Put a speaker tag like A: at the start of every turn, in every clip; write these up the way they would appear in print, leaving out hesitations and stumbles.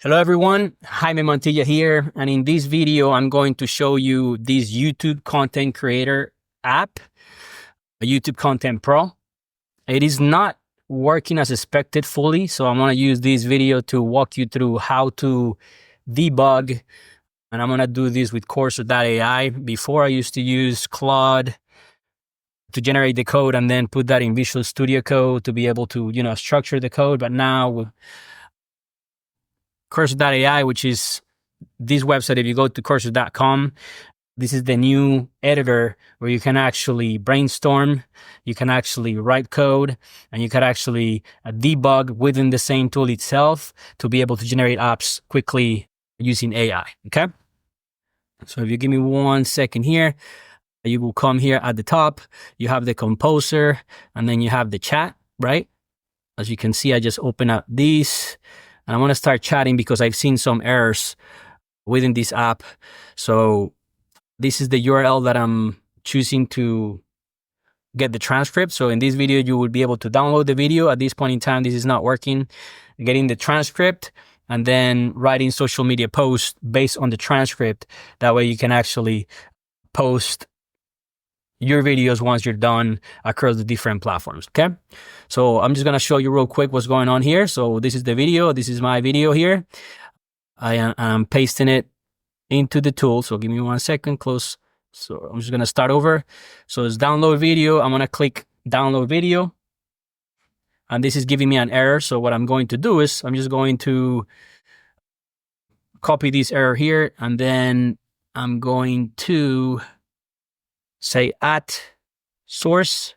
A: Hello everyone, Jaime Montilla here, and in this video I'm going to show you this YouTube content creator app, a YouTube Content Pro. It is not working as expected fully, so I'm going to use this video to walk you through how to debug, and I'm going to do this with Cursor.ai. Before I used to use Claude to generate the code and then put that in Visual Studio Code to be able to, structure the code, but now Cursor.ai, which is this website, if you go to cursor.com, this is the new editor where you can actually brainstorm, you can actually write code, and you can actually debug within the same tool itself to be able to generate apps quickly using AI, okay? So if you give me 1 second here, you will come here at the top, you have the composer, and then you have the chat, right? As you can see, I just open up these. And I want to start chatting because I've seen some errors within this app. So this is the URL that I'm choosing to get the transcript. So in this video, you will be able to download the video. At this point in time, this is not working. Getting the transcript and then writing social media posts based on the transcript. That way you can actually post your videos once you're done across the different platforms, okay? So I'm just gonna show you real quick what's going on here. So this is the video, this is my video here. I'm pasting it into the tool, so give me 1 second, close. So I'm just gonna start over. So it's download video, I'm gonna click download video. And this is giving me an error, so what I'm going to do is, I'm just going to copy this error here, and then I'm going to say at source.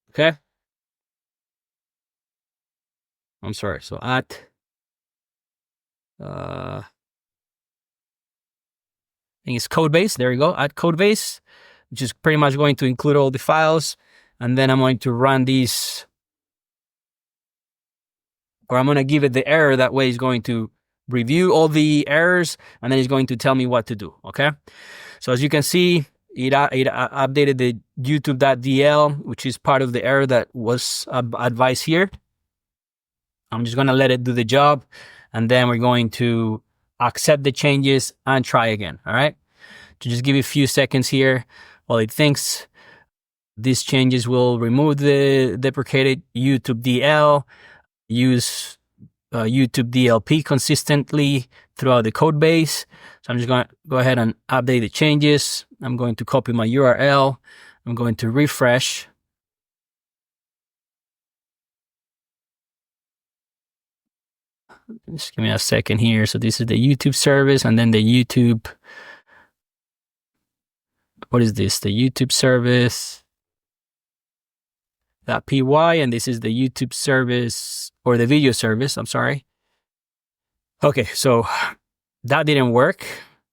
A: Okay. I'm sorry. So at I think it's code base. There you go. At code base, which is pretty much going to include all the files. And then I'm going to run these, or I'm going to give it the error. That way it's going to review all the errors, and then it's going to tell me what to do, okay? So as you can see, it updated the youtube.dl, which is part of the error that was advised here. I'm just going to let it do the job, and then we're going to accept the changes and try again, all right? To just give it a few seconds here while it thinks. These changes will remove the deprecated YouTube DL, use YouTube DLP consistently throughout the code base. So I'm just going to go ahead and update the changes. I'm going to copy my URL. I'm going to refresh. Just give me a second here. So this is the YouTube service, and then the YouTube. What is this? The YouTube service. .py, and this is the YouTube service, or the video service, I'm sorry. Okay, so that didn't work,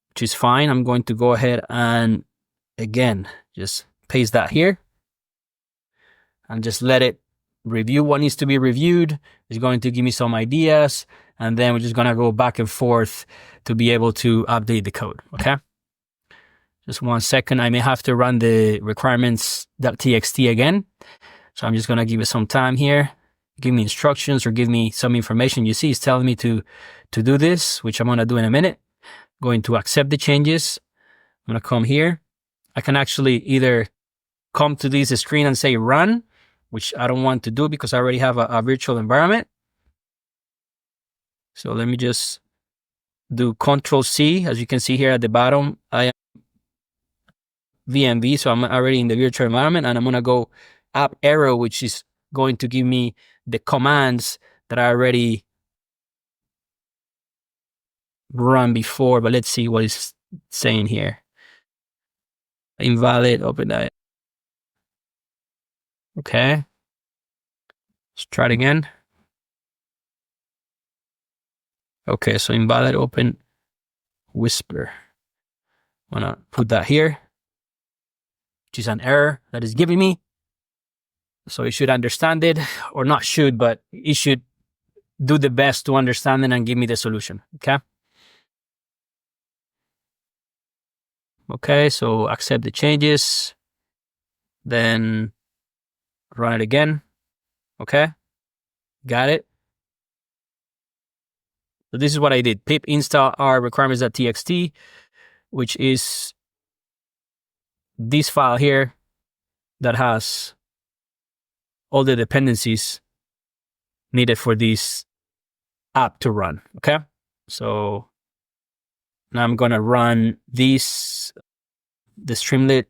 A: which is fine. I'm going to go ahead and, again, just paste that here. And just let it review what needs to be reviewed. It's going to give me some ideas, and then we're just going to go back and forth to be able to update the code, okay? Just 1 second. I may have to run the requirements.txt again. So I'm just going to give it some time here. Give me instructions or give me some information. You see, it's telling me to do this, which I'm going to do in a minute. Going to accept the changes. I'm going to come here. I can actually either come to this screen and say run, which I don't want to do because I already have a virtual environment. So let me just do Control-C. As you can see here at the bottom, I am VMV, so I'm already in the virtual environment, and I'm going to go up arrow, which is going to give me the commands that I already run before, but let's see what it's saying here. Invalid, open that. Okay. Let's try it again. Okay, so invalid, open, whisper. I'm gonna put that here, which is an error that is giving me. So it should understand it, or not should, but it should do the best to understand it and give me the solution, okay? Okay, so accept the changes, then run it again. Okay, got it? So this is what I did. Pip install our requirements.txt, which is this file here that has all the dependencies needed for this app to run. Okay, so now I'm going to run the Streamlit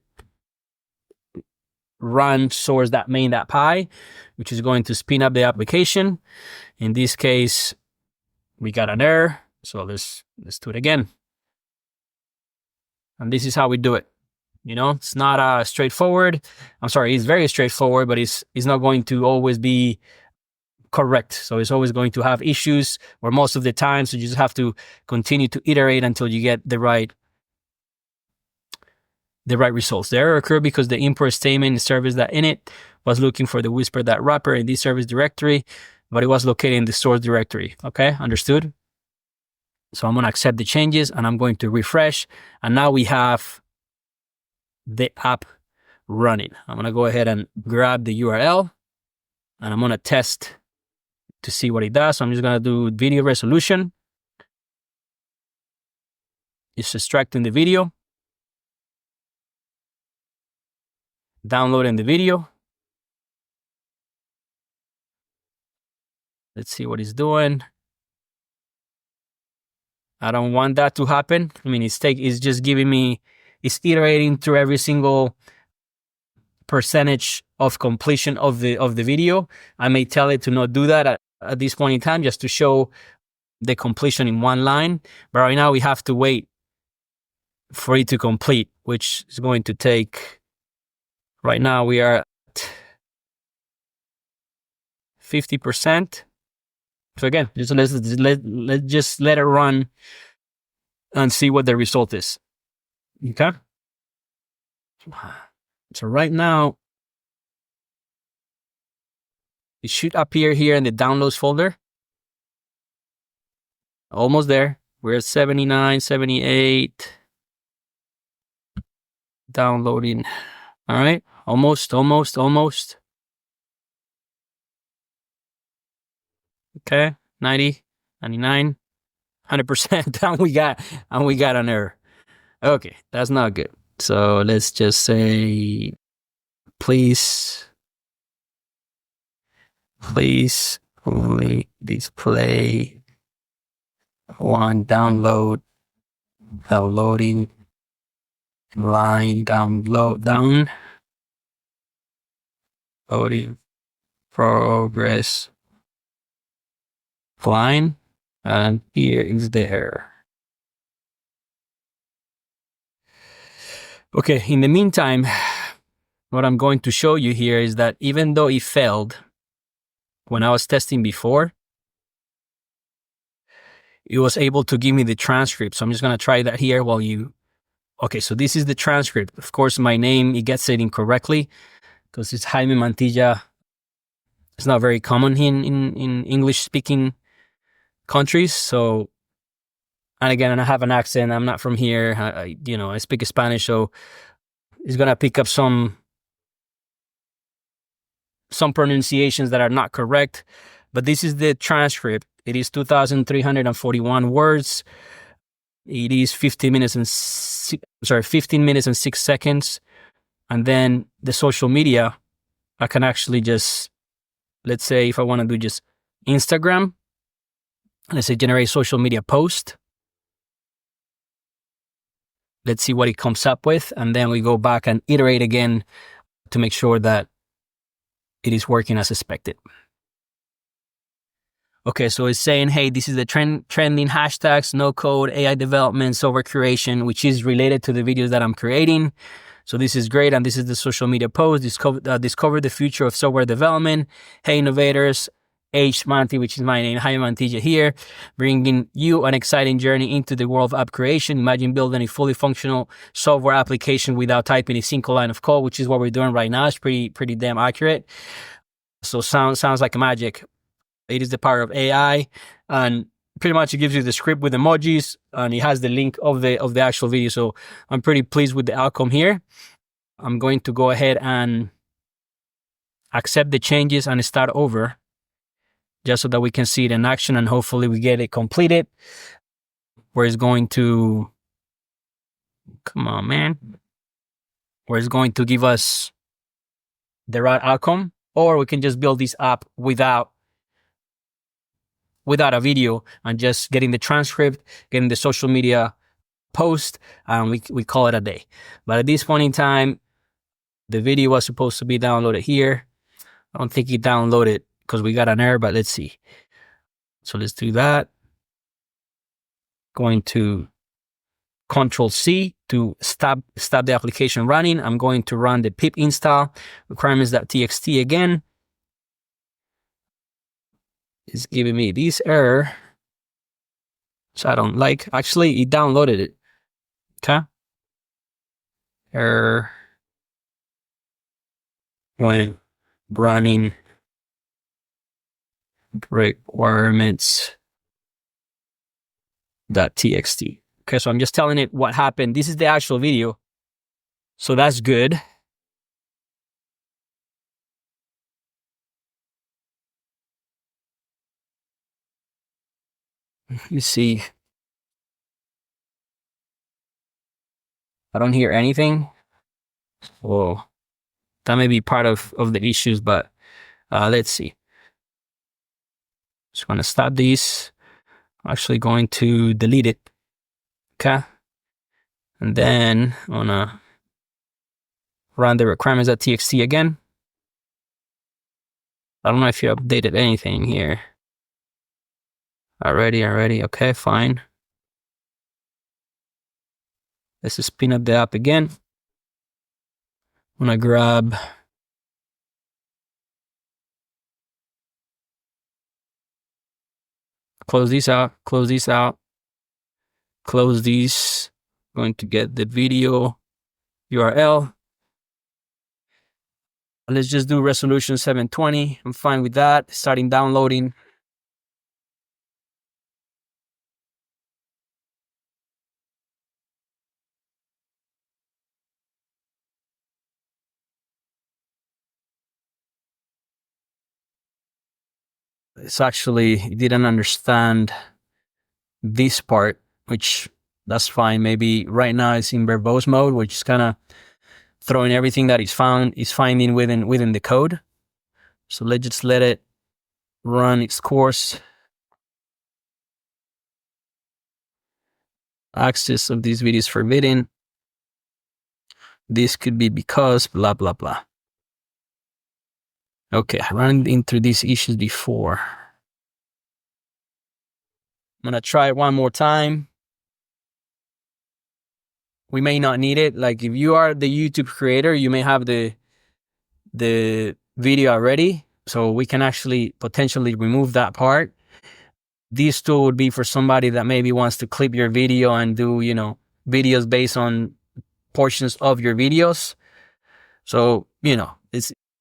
A: run source.main.py, which is going to spin up the application. In this case, we got an error. So let's do it again. And this is how we do it. You know, it's not straightforward. I'm sorry, it's very straightforward, but it's not going to always be correct. So it's always going to have issues, or most of the time. So you just have to continue to iterate until you get the right results. The error occurred because the import statement service that init was looking for the whisper.wrapper in this service directory, but it was located in the source directory. Okay, understood? So I'm going to accept the changes and I'm going to refresh. And now we have the app running. I'm going to go ahead and grab the URL and I'm going to test to see what it does. So I'm just going to do video resolution. It's extracting the video, downloading the video. Let's see what it's doing. I don't want that to happen. I mean, it's just giving me, it's iterating through every single percentage of completion of the video. I may tell it to not do that at this point in time, just to show the completion in one line. But right now we have to wait for it to complete, which is going to take, right now we are at 50%. So again, let's just let it run and see what the result is. Okay. So right now, it should appear here in the downloads folder. Almost there. We're at 79, 78. Downloading. All right. Almost. Okay. 90, 99, 100%. and we got an error. Okay. That's not good. So let's just say, please only display one downloading line, downloading progress line, and here is the error. Okay, in the meantime, what I'm going to show you here is that even though it failed when I was testing before, it was able to give me the transcript. So I'm just going to try that here while you... Okay, so this is the transcript. Of course, my name, it gets it incorrectly because it's Jaime Mantilla. It's not very common in English-speaking countries. So, and again, I have an accent. I'm not from here. I speak Spanish, so it's going to pick up some pronunciations that are not correct. But this is the transcript. It is 2,341 words. It is 15 minutes and 6 seconds. And then the social media, I can actually just, let's say if I want to do just Instagram, let's say generate social media post. Let's see what it comes up with. And then we go back and iterate again to make sure that it is working as expected. Okay, so it's saying, hey, this is the trending hashtags, no code, AI development, software creation, which is related to the videos that I'm creating. So this is great. And this is the social media post. Discover the future of software development. Hey, innovators. H. Manti, which is my name, Jaime Mantilla here, bringing you an exciting journey into the world of app creation. Imagine building a fully functional software application without typing a single line of code, which is what we're doing right now. It's pretty damn accurate. So sounds like magic. It is the power of AI, and pretty much it gives you the script with emojis, and it has the link of the actual video. So I'm pretty pleased with the outcome here. I'm going to go ahead and accept the changes and start over, just so that we can see it in action and hopefully we get it completed, where it's going to, come on, man, where it's going to give us the right outcome. Or we can just build this app without a video and just getting the transcript, getting the social media post, and we call it a day. But at this point in time, the video was supposed to be downloaded here. I don't think it downloaded because we got an error, but let's see. So let's do that. Going to Control C to stop the application running. I'm going to run the pip install requirements.txt again. It's giving me this error, so I don't like. Actually, it downloaded it. Okay. Error when running requirements.txt. Okay, so I'm just telling it what happened. This is the actual video, so that's good. Let me see. I don't hear anything. Whoa, that may be part of the issues, but let's see. Just going to stop this. I'm actually going to delete it. Okay. And then I'm going to run the requirements.txt again. I don't know if you updated anything here. Already. Okay, fine. Let's just spin up the app again. I'm going to grab close these out, close these. Going to get the video URL. Let's just do resolution 720. I'm fine with that. Starting downloading. It's actually, it didn't understand this part, which that's fine. Maybe right now it's in verbose mode, which is kind of throwing everything that is finding within the code. So let's just let it run its course. Access of these videos forbidden. This could be because blah blah blah. Okay, I ran into these issues before. I'm gonna try it one more time. We may not need it. Like if you are the YouTube creator, you may have the video already. So we can actually potentially remove that part. This tool would be for somebody that maybe wants to clip your video and do, videos based on portions of your videos. So,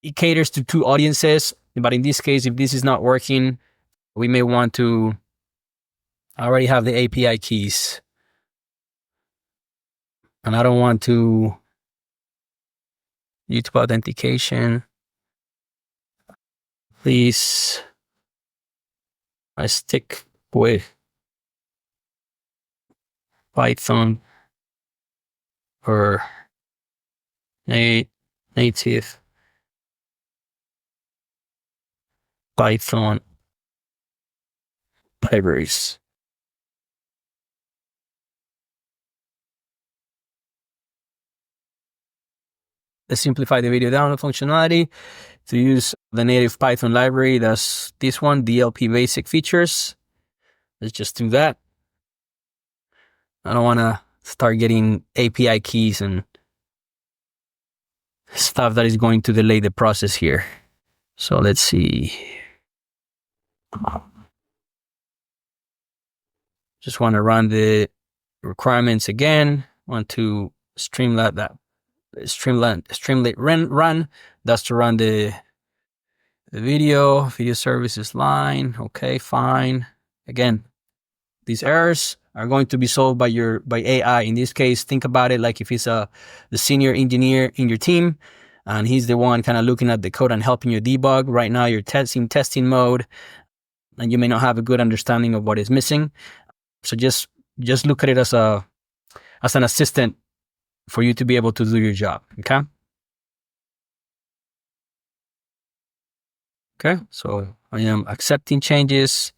A: it caters to two audiences. But in this case, if this is not working, we may want to already have the API keys. And I don't want to YouTube authentication. Please, I stick with Python or native Python libraries. Let's simplify the video download functionality to use the native Python library. That's this one, DLP basic features. Let's just do that. I don't want to start getting API keys and stuff that is going to delay the process here. So let's see. Just want to run the requirements again. Want to Streamlit that. Streamlit run. That's to run the video services line. Okay, fine. Again, these errors are going to be solved by AI. In this case, think about it like if it's the senior engineer in your team, and he's the one kind of looking at the code and helping you debug. Right now you're testing mode, and you may not have a good understanding of what is missing. So just look at it as an assistant for you to be able to do your job. Okay, so I am accepting changes.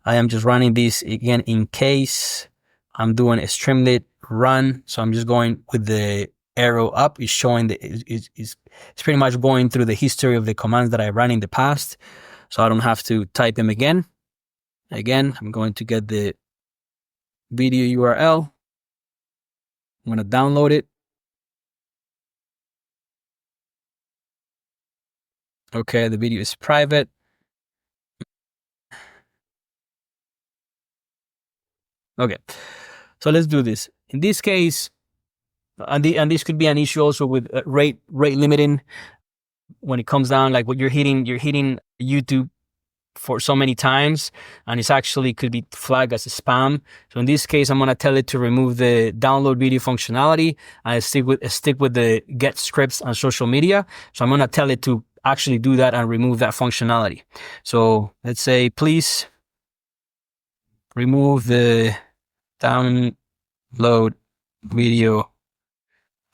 A: I am just running this again in case I'm doing a Streamlit run. So I'm just going with the arrow up. It's showing it's pretty much going through the history of the commands that I ran in the past. So I don't have to type them again. Again, I'm going to get the video URL. I'm going to download it. Okay, the video is private. Okay, so let's do this. In this case, and this could be an issue also with rate limiting when it comes down, like what you're hitting YouTube for so many times, and it's actually could be flagged as a spam. So in this case, I'm going to tell it to remove the download video functionality and stick with the get scripts on social media. So I'm going to tell it to actually do that and remove that functionality. So let's say, please remove the download video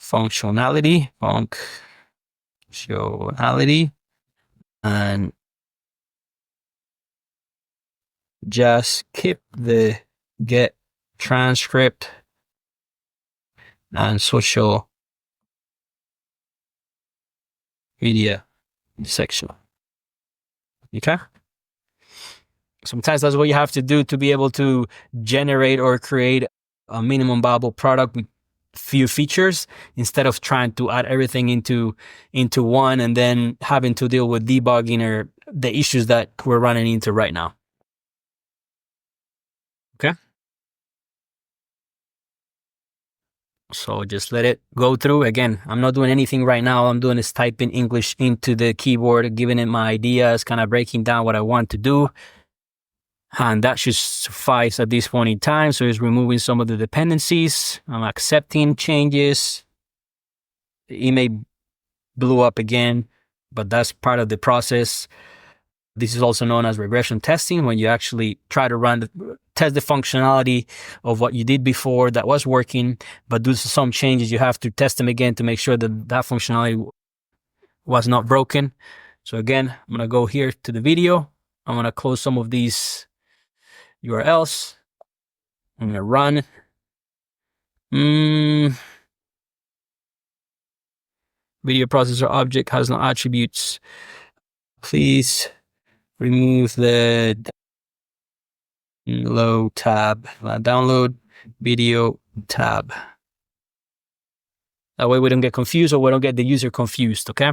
A: functionality, and just keep the get transcript and social media section. Okay. Sometimes that's what you have to do to be able to generate or create a minimum viable product with few features, instead of trying to add everything into one and then having to deal with debugging or the issues that we're running into right now. Okay. So just let it go through. Again, I'm not doing anything right now. All I'm doing is typing English into the keyboard, giving it my ideas, kind of breaking down what I want to do. And that should suffice at this point in time. So it's removing some of the dependencies. I'm accepting changes. The email blew up again, but that's part of the process. This is also known as regression testing, when you actually try to test the functionality of what you did before that was working, but due to some changes, you have to test them again to make sure that that functionality was not broken. So again, I'm going to go here to the video. I'm going to close some of these URLs. I'm going to run. Video processor object has no attributes. Please remove the download tab. Download video tab. That way we don't get confused, or we don't get the user confused, okay?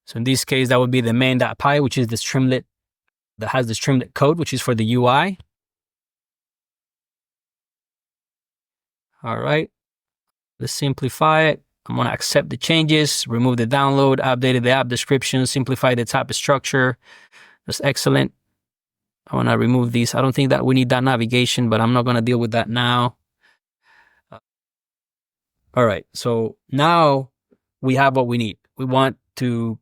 A: So in this case, that would be the main.py, which is the Streamlit, that has the Streamlit code, which is for the UI. All right, let's simplify it. I'm going to accept the changes, remove the download, updated the app description, simplify the type of structure. That's excellent. I want to remove these. I don't think that we need that navigation, but I'm not going to deal with that now. All right, so now we have what we need. We want to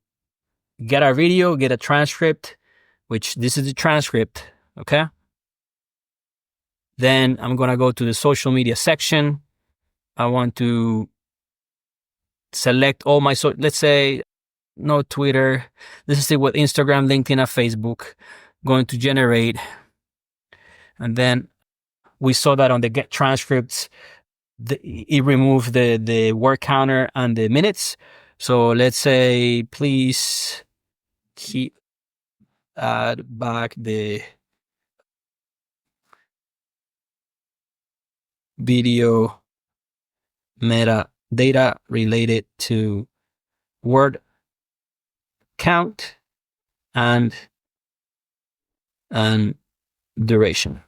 A: get our video, get a transcript, which this is the transcript, okay? Then I'm going to go to the social media section. I want to select all my, let's say no Twitter. This is it with Instagram, LinkedIn, and Facebook. Going to generate. And then we saw that on the get transcripts, it removed the word counter and the minutes. So let's say, please add back the video metadata related to word count and duration.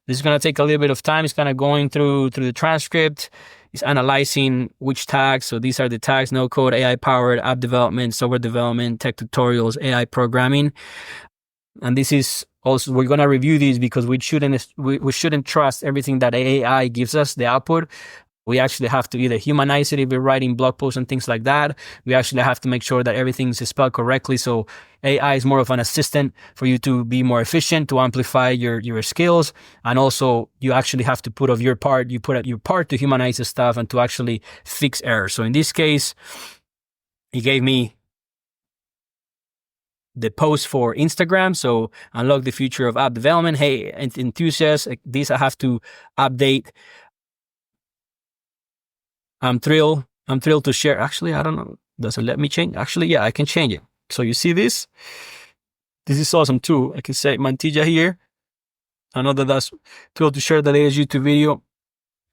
A: This is going to take a little bit of time. It's kind of going through the transcript. It's analyzing which tags. So these are the tags: no code, AI powered, app development, software development, tech tutorials, AI programming. And this is also, we're going to review these because we shouldn't trust everything that AI gives us, the output. We actually have to either humanize it if we're writing blog posts and things like that. We actually have to make sure that everything's spelled correctly. So AI is more of an assistant for you to be more efficient, to amplify your skills. And also you actually have to put up your part to humanize the stuff and to actually fix errors. So in this case, he gave me the post for Instagram. So unlock the future of app development. Hey, enthusiasts, this I have to update. I'm thrilled to share. Actually, I don't know. Does it let me change? Actually, yeah, I can change it. So you see this? This is awesome too. I can say Mantilla here. I know that's thrilled to share the latest YouTube video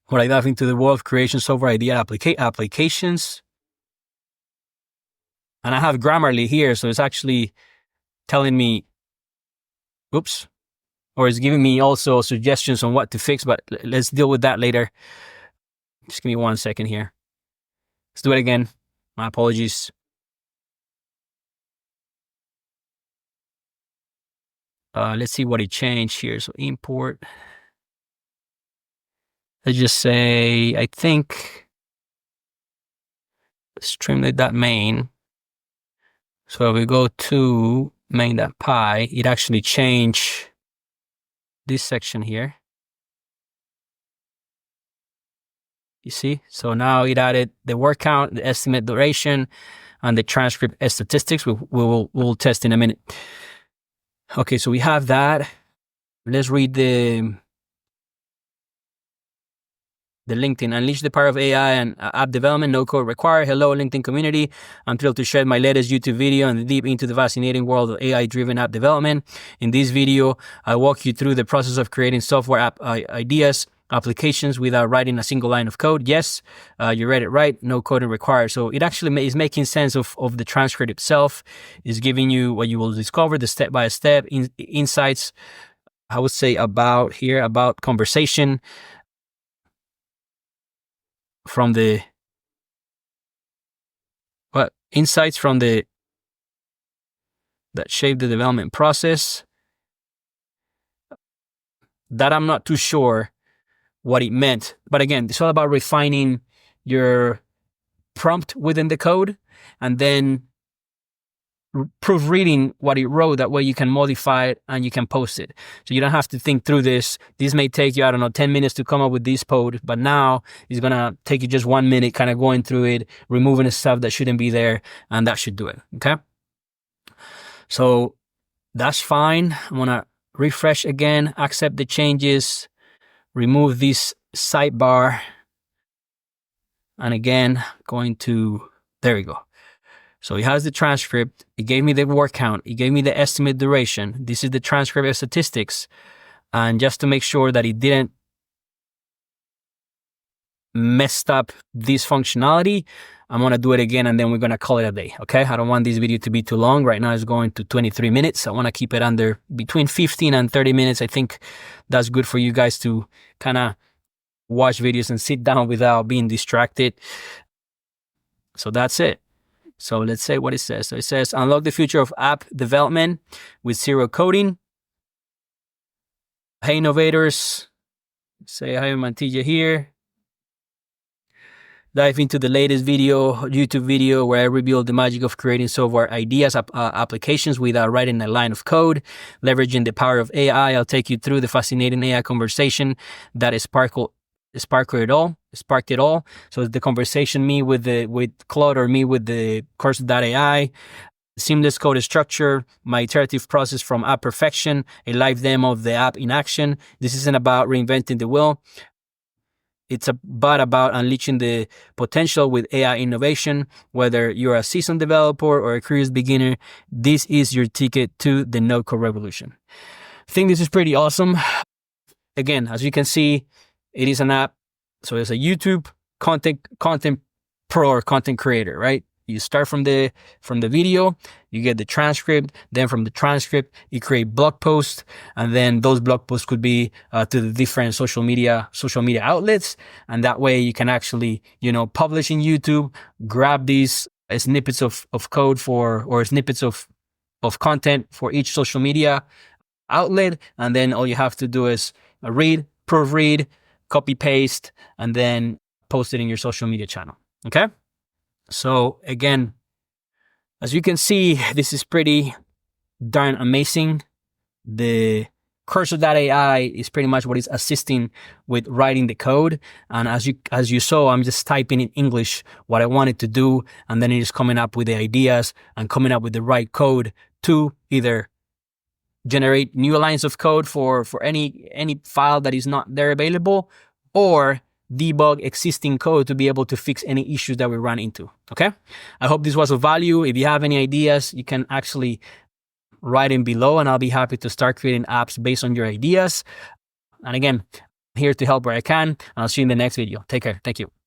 A: where I dive into the world of creation software idea applications. And I have Grammarly here. So it's actually telling me, oops, or it's giving me also suggestions on what to fix, but let's deal with that later. Just give me 1 second here. Let's do it again. My apologies. Let's see what it changed here. So import. Let's just say, I think Streamlit.main. So if we go to main.py, it actually changed this section here. You see? So now it added the word count, the estimate duration, and the transcript statistics. We'll test in a minute. Okay, so we have that. Let's read the LinkedIn. Unleash the power of AI and app development, no code required. Hello, LinkedIn community. I'm thrilled to share my latest YouTube video and deep into the fascinating world of AI-driven app development. In this video, I walk you through the process of creating software app ideas, applications without writing a single line of code. Yes, you read it right. No coding required. So it actually is making sense of the transcript itself. Is giving you what you will discover, the step-by-step insights, I would say about conversation from the insights from that shape the development process. That I'm not too sure what it meant. But again, it's all about refining your prompt within the code and then proofreading what it wrote. That way you can modify it and you can post it. So you don't have to think through this. This may take you, 10 minutes to come up with this code, but now it's going to take you just 1 minute kind of going through it, removing the stuff that shouldn't be there, and that should do it. Okay. So that's fine. I'm going to refresh again, accept the changes, remove this sidebar. And again, there we go. So it has the transcript. It gave me the word count. It gave me the estimate duration. This is the transcript statistics. And just to make sure that it didn't mess up this functionality, I'm going to do it again and then we're going to call it a day. Okay. I don't want this video to be too long. Right now it's going to 23 minutes. I want to keep it under between 15 and 30 minutes. I think that's good for you guys to kind of watch videos and sit down without being distracted. So that's it. So let's say what it says. So it says, unlock the future of app development with zero coding. Hey, innovators. Say hi, Mantilla here. Dive into the latest YouTube video, where I reveal the magic of creating software ideas, applications without writing a line of code. Leveraging the power of AI, I'll take you through the fascinating AI conversation that sparked it all. So the conversation, me with Claude or me with the course.ai, seamless code structure, my iterative process from app perfection, a live demo of the app in action. This isn't about reinventing the wheel. It's about unleashing the potential with AI innovation. Whether you're a seasoned developer or a curious beginner, this is your ticket to the no-code revolution. I think this is pretty awesome. Again, as you can see, it is an app. So it's a YouTube content pro or content creator, right? You start from the video, you get the transcript, then from the transcript, you create blog posts, and then those blog posts could be to the different social media outlets. And that way you can actually, publish in YouTube, grab these snippets of code or snippets of content for each social media outlet. And then all you have to do is read, proofread, copy paste, and then post it in your social media channel. Okay. So again, as you can see, this is pretty darn amazing. The Cursor.ai is pretty much what is assisting with writing the code. And as you saw, I'm just typing in English what I wanted to do, and then it is coming up with the ideas and coming up with the right code to either generate new lines of code for any file that is not there available, or debug existing code to be able to fix any issues that we run into. Okay. I hope this was of value. If you have any ideas, you can actually write in below, and I'll be happy to start creating apps based on your ideas. And again, I'm here to help where I can, and I'll see you in the next video. Take care. Thank you.